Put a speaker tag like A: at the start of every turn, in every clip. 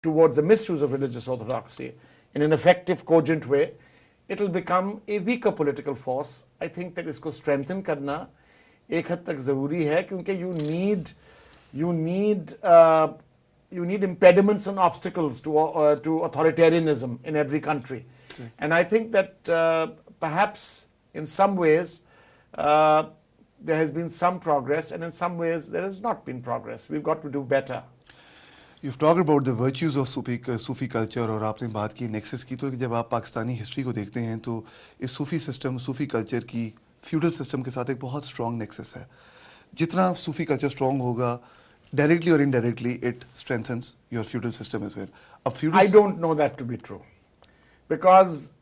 A: towards the misuse of religious orthodoxy in an effective, cogent way, it will become a weaker political force. I think that isko strengthen karna ek had tak zaruri hai, kyunki you need impediments and obstacles to authoritarianism in every country. And I think that perhaps in some ways there has been some progress, and in some ways there has not been progress. We've got to do better.
B: You've talked about the virtues of Sufi culture और आपने बात की nexus की, तो जब आप Pakistani history को देखते हैं तो इस सूफी सिस्टम, सूफी कल्चर की फ्यूडल सिस्टम के साथ एक बहुत स्ट्रॉन्ग नेक्सस है. जितना सूफी कल्चर स्ट्रॉन्ग होगा, directly or indirectly, it strengthens your feudal system as well.
A: I don't know that to be true, because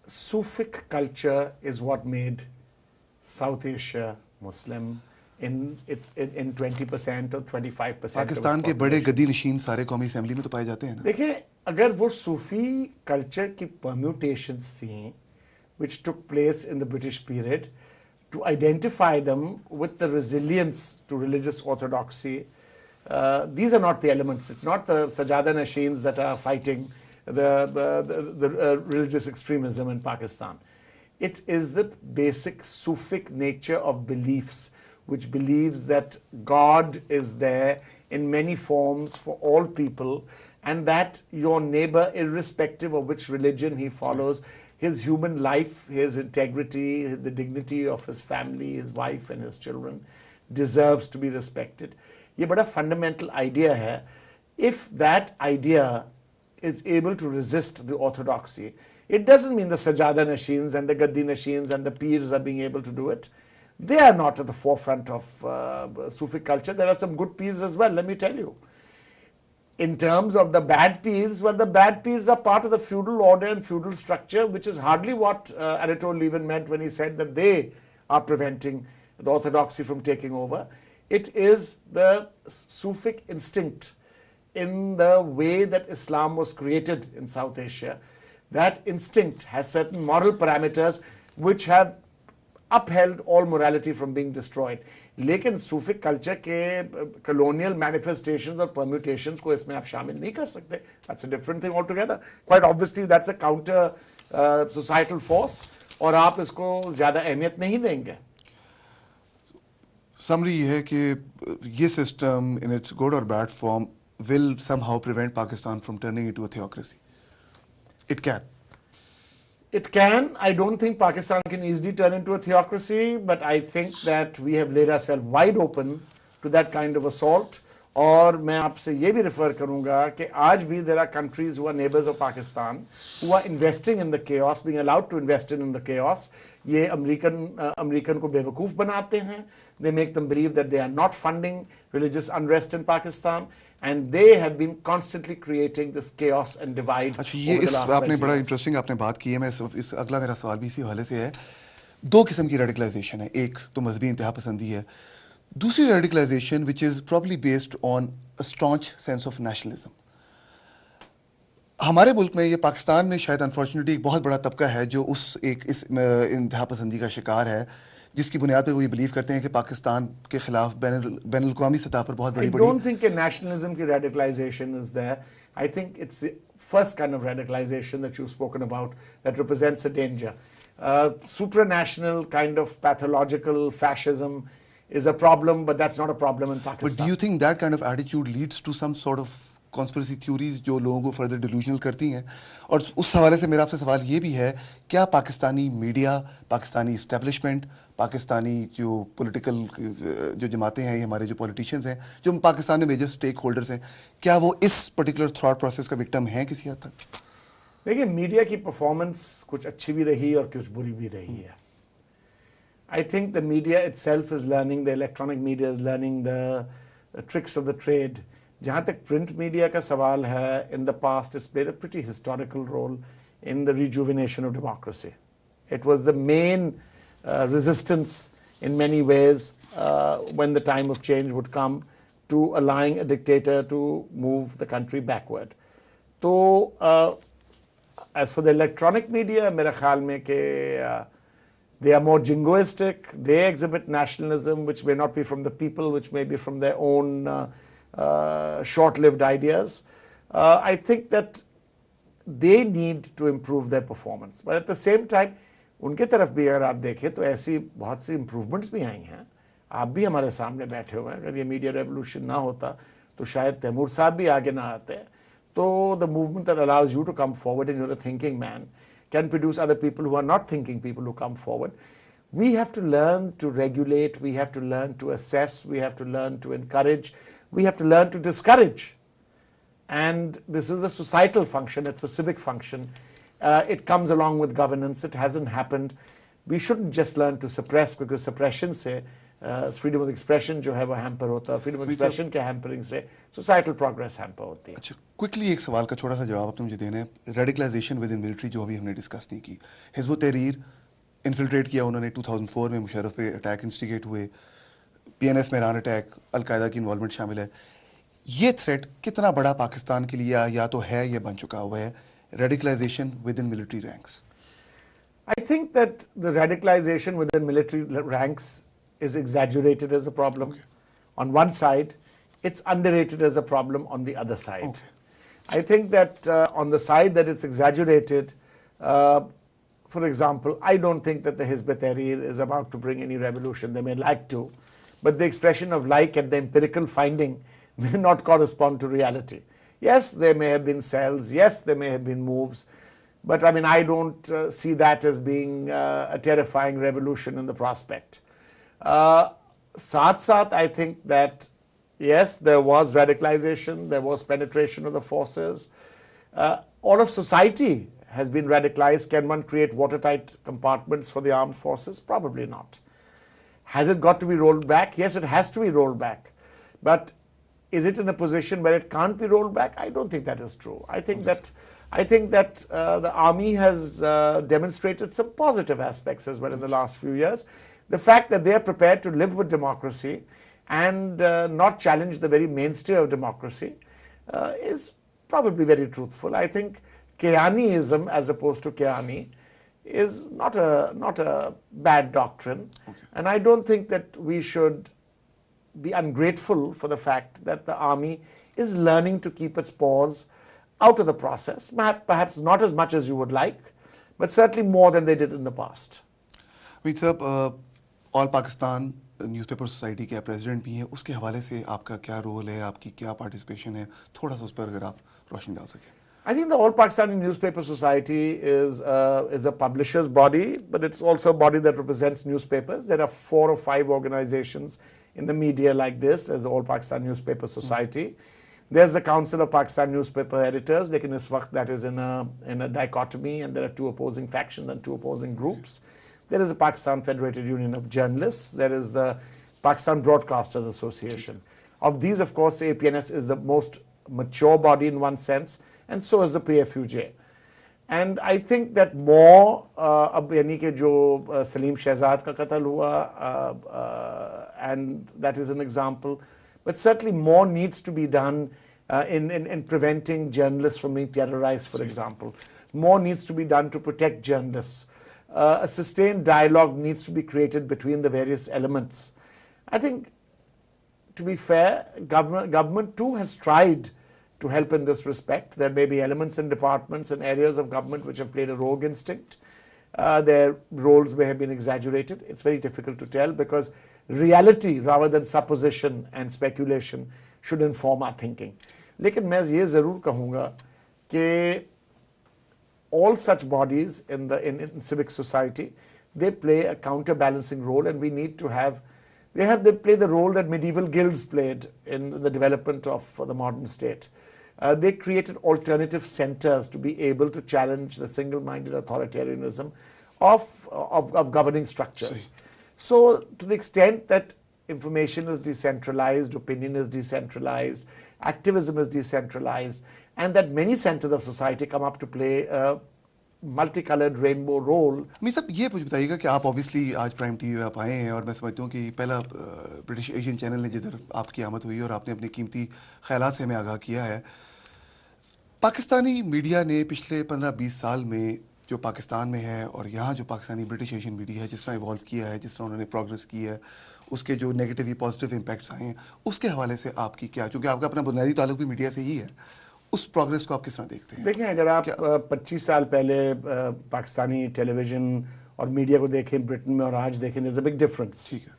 A: Sufic culture is what made South Asia Muslim in 20% or 25%.
B: Pakistan के बड़े गद्दी नशीन सारे कौमी assembly में तो पाए जाते हैं ना.
A: देखिए, अगर वो सूफी कल्चर की permutations थी which took place in the British period, to identify them with the resilience to religious orthodoxy, these are not the elements. It's not the Sajada Nasheens that are fighting the religious extremism in Pakistan. It is the basic Sufic nature of beliefs, which believes that God is there in many forms for all people, and that your neighbor, irrespective of which religion he follows, his human life, his integrity, the dignity of his family, his wife and his children deserves to be respected. ये बड़ा fundamental idea है. If that idea is able to resist the orthodoxy, it doesn't mean the Sajada Nasheens and the Gaddi Nasheens and the Peers are being able to do it. They are not at the forefront of Sufi culture. There are some good Peers as well, let me tell you. In terms of the bad Peers, well, the bad Peers are part of the feudal order and feudal structure, which is hardly what Anatole Levin meant when he said that they are preventing the orthodoxy from taking over. It is the Sufic instinct in the way that Islam was created in South Asia. That instinct has certain moral parameters which have upheld all morality from being destroyed. लेकिन Sufic culture के colonial manifestations और permutations को इसमें आप शामिल नहीं कर सकते. That's a different thing altogether. Quite obviously that's a counter societal force और आप इसको ज़्यादा अहमियत नहीं देंगे.
B: Summary ये है कि ये system in its good or bad form will somehow prevent Pakistan from turning into a theocracy. It can.
A: It can. I don't think Pakistan can easily turn into a theocracy, but I think that we have laid ourselves wide open to that kind of assault. और मैं आपसे ये भी refer करूँगा कि आज भी there are countries who are neighbors of Pakistan who are investing in the chaos, being allowed to invest in the chaos. ये अमेरिकन को बेवकूफ़ बनाते हैं. They make them believe that they are not funding religious unrest in Pakistan, and they have been constantly creating this chaos and divide.
B: अच्छा, ये इस आपने बड़ा इंटरेस्टिंग आपने बात की है. मैं इस अगला मेरा सवाल भी इसी हवाले से है. दो किस्म की रेडिकलाइजेशन है. एक तो मजहबी इंतहा पसंदी है. दूसरी radicalisation which is probably based on a staunch sense of nationalism. हमारे मुल्क में, ये पाकिस्तान में शायद अनफॉर्चुनेटली एक बहुत बड़ा तबका है जो इस इंतहा पसंदी का शिकार है, जिसकी बुनियाद पर वो ये बिलीव करते हैं कि पाकिस्तान के खिलाफ बैनुल-अक़वामी सतह पर बहुत बड़ी
A: I don't think a nationalism की radicalization is there. I think it's the first kind of radicalization that you've spoken about that represents a danger. Supranational kind of pathological fascism is a problem, but that's not a problem in Pakistan.
B: But do you think that kind of attitude leads to some sort of conspiracy theories जो लोगों को further delusional करती हैं? और उस हवाले से मेरा आपसे सवाल ये भी है, क्या पाकिस्तानी मीडिया, पाकिस्तानी इस्टेब्लिशमेंट, पाकिस्तानी जो पॉलिटिकल जो जमातें हैं, हमारे जो पॉलिटिशियंस हैं, जो पाकिस्तान में मेजर स्टेक होल्डर्स हैं, क्या वो इस पर्टिकुलर थॉट प्रोसेस का विक्टिम हैं किसी हद तक?
A: देखिए, मीडिया की परफॉर्मेंस कुछ अच्छी भी रही और कुछ बुरी भी रही है. I think the media itself is learning, the electronic media is learning the tricks of the trade. जहाँ तक print media का सवाल है, in the past it's played a pretty historical role in the rejuvenation of democracy. It was the main resistance in many ways when the time of change would come to allowing a dictator to move the country backward. So as for the electronic media, मेरा ख्याल में कि they are more jingoistic. They exhibit nationalism, which may not be from the people, which may be from their own short-lived ideas. I think that they need to improve their performance. But at the same time, उनके तरफ भी अगर आप देखें तो ऐसी बहुत सी improvements भी आई हैं. आप भी हमारे सामने बैठे हुए हैं. अगर ये मीडिया रेवोल्यूशन ना होता तो शायद तैमूर साहब भी आगे ना आते. तो the movement that allows you to come forward and you're a thinking man can produce other people who are not thinking people who come forward. We have to learn to regulate, we have to learn to assess, we have to learn to encourage, we have to learn to discourage. And this is a societal function, it's a civic function. It comes along with governance, it hasn't happened. We shouldn't just learn to suppress, because suppression से freedom of expression जो है वो hamper होता है. Freedom of expression के hampering से societal progress hamper होती है.
B: अच्छा, क्विकली एक सवाल का छोटा सा जवाब आपने मुझे देना है. रेडिकलाइजेशन विद इन मिलिट्री जो अभी हमने डिस्कस नहीं की, हिज़्ब तहरीर इन्फिल्ट्रेट किया उन्होंने 2004 में, मुशर्रफ पे अटैक इंस्टिगेट हुए, PNS में ईरान अटैक, अलकायदा की इन्वॉल्वमेंट शामिल है. ये थ्रेट कितना बड़ा पाकिस्तान के लिए या तो है या बन चुका हुआ है, radicalisation within military ranks?
A: I think that the radicalization within military ranks is exaggerated as a problem.
B: Okay.
A: On one side, it's underrated as a problem on the other side.
B: Okay.
A: I think that on the side that it's exaggerated, for example, I don't think that the Hizb Tahrir is about to bring any revolution. They may like to, but the expression of like and the empirical finding may not correspond to reality. Yes, there may have been cells. Yes, there may have been moves. But I mean, I don't see that as being a terrifying revolution in the prospect. Saath, I think that, yes, there was radicalization, there was penetration of the forces. All of society has been radicalized. Can one create watertight compartments for the armed forces? Probably not. Has it got to be rolled back? Yes, it has to be rolled back. But is it in a position where it can't be rolled back? I don't think that is true. I think that the army has demonstrated some positive aspects as well in the last few years. The fact that they are prepared to live with democracy and not challenge the very mainstay of democracy is probably very truthful. I think Kayaniism as opposed to Kayani is not a bad doctrine.
B: Okay.
A: And I don't think that we should be ungrateful for the fact that the army is learning to keep its paws out of the process, perhaps not as much as you would like, but certainly more than they did in the past.
B: Hameed साहब, all Pakistan newspaper society के president भी हैं, उसके हवाले से आपका क्या role है, आपकी क्या पार्टिसिपेशन है, थोड़ा सा उस पर अगर आप रोशनी डाल सकें.
A: I think the All Pakistani Newspaper Society is a publisher's body, but it's also a body that represents newspapers. There are 4 or 5 organizations in the media like this as the All Pakistan Newspaper Society. There's the Council of Pakistan Newspaper Editors, lekin is waqt that is in a dichotomy, and there are 2 opposing factions and 2 opposing groups. There is the Pakistan Federated Union of Journalists. There is the Pakistan Broadcasters Association. Of these, of course, the APNS is the most mature body in one sense, and so is the PFUJ. And I think that more, अब यानी कि जो सलीम शहजाद का कत्ल हुआ, and that is an example, but certainly more needs to be done in preventing journalists from being terrorized, for example. More needs to be done to protect journalists. A sustained dialogue needs to be created between the various elements. I think, to be fair, government too has tried to help in this respect. There may be elements in departments and areas of government which have played a rogue instinct. Their roles may have been exaggerated. It's very difficult to tell, because reality rather than supposition and speculation should inform our thinking. लेकिन मैं ये ज़रूर कहूँगा कि all such bodies in civic society, they play a counterbalancing role, and we need to have, they play the role that medieval guilds played in the development of the modern state. They created alternative centers to be able to challenge the single-minded authoritarianism of governing structures. So to the extent that information is decentralized, opinion is decentralized, activism is decentralized, and that many centers of society come up to play a multicolored rainbow role.
B: हमें सब ये बताइएगा कि आप obviously आज prime TV आप आए हैं, और मैं समझता हूँ कि पहला ब्रिटिश एशियन चैनल ने जिधर आपकी आमद हुई और आपने अपने कीमती ख्यालात से हमें आगाह किया है. पाकिस्तानी मीडिया ने पिछले 15-20 साल में जो पाकिस्तान में है और यहाँ जो पाकिस्तानी ब्रिटिश एशियन मीडिया है, जिस तरह इवॉल्व किया है, जिस तरह उन्होंने प्रोग्रेस की है, उसके जो नेगेटिव पॉजिटिव इम्पैक्ट्स आए हैं, उसके हवाले से आपकी क्या, क्योंकि आपका अपना बुनियादी ताल्लुक भी मीडिया से ही है, उस प्रोग्रेस को आप किस तरह देखते हैं?
A: देखें, अगर आप 25 साल पहले पाकिस्तानी टेलीविज़न और मीडिया को देखें ब्रिटेन में और आज देखें, there's a big difference.
B: ठीक है.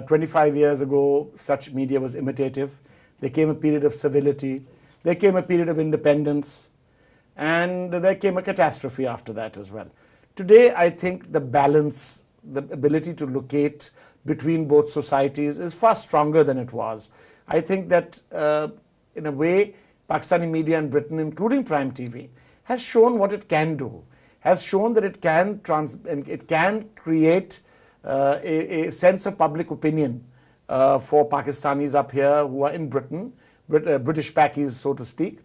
A: 25 years ago, such media was imitative. There came a period of civility. There came a period of independence. And there came a catastrophe after that as well. Today, I think the balance, the ability to locate between both societies is far stronger than it was. I think that, in a way, Pakistani media in Britain, including Prime TV, has shown what it can do, has shown that it can create a sense of public opinion for Pakistanis up here who are in Britain, British Pakis, so to speak.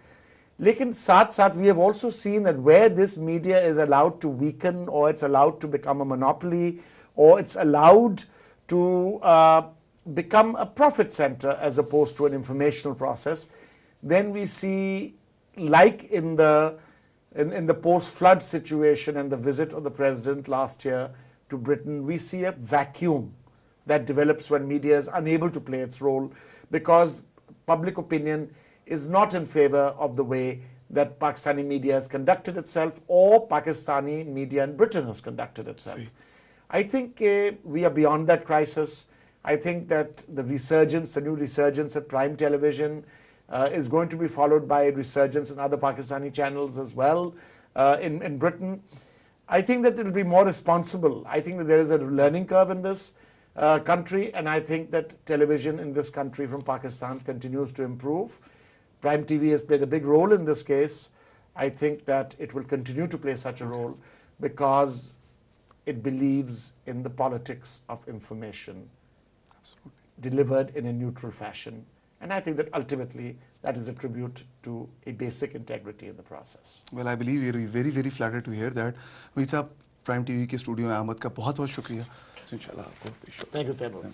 A: Lekin साथ we have also seen that where this media is allowed to weaken, or it's allowed to become a monopoly, or it's allowed to become a profit center as opposed to an informational process, then we see, like in the post-flood situation and the visit of the president last year to Britain, we see a vacuum that develops when media is unable to play its role, because public opinion is not in favor of the way that Pakistani media has conducted itself, or Pakistani media in Britain has conducted itself.
B: See.
A: I think we are beyond that crisis. I think that the new resurgence at Prime Television is going to be followed by a resurgence in other Pakistani channels as well in Britain. I think that it will be more responsible. I think that there is a learning curve in this country, and I think that television in this country from Pakistan continues to improve. Prime TV has played a big role in this case. I think that it will continue to play such a role because it believes in the politics of information.
B: Absolutely.
A: Delivered in a neutral fashion. And I think that ultimately that is a tribute to a basic integrity in the process.
B: Well, I believe we are very, very flattered to hear that. Hameed साहब, prime TV के studio में आमद का बहुत बहुत शुक्रिया. इंशाल्लाह आपको
A: Thank you, Taibur.